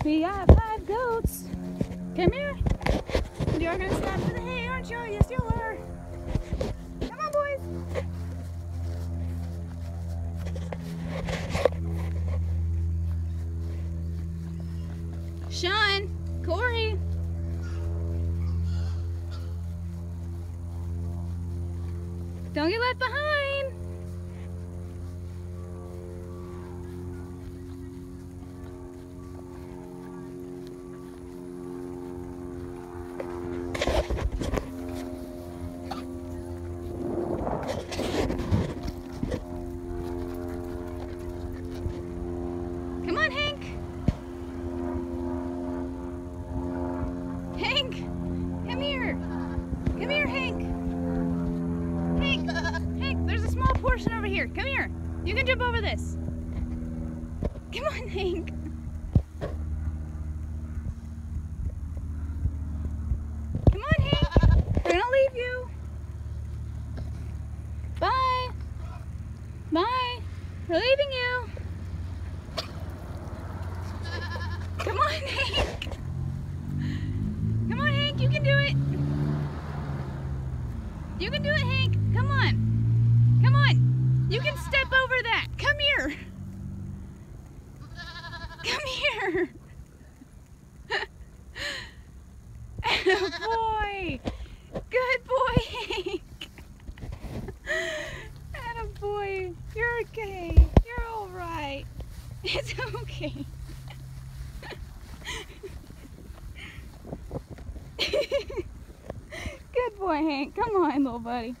We got 5 goats. Come here. You're gonna stop for the hay, aren't you? Yes, you are. Come on, boys. Sean, Corey. Don't get left behind. Come on, Hank. Hank, come here. Come here, Hank. Hank, Hank, there's a small portion over here. Come here. You can jump over this. Come on, Hank. Come on, Hank. We're gonna leave you. Bye. Bye. We're leaving you. Come on, Hank. Come on, Hank. You can do it. You can do it, Hank. Come on. Come on. You can step over that. Come here. Come here. Attaboy. Good boy, Hank. Attaboy. You're okay. You're all right. It's okay. Good boy, Hank. Come on, little buddy.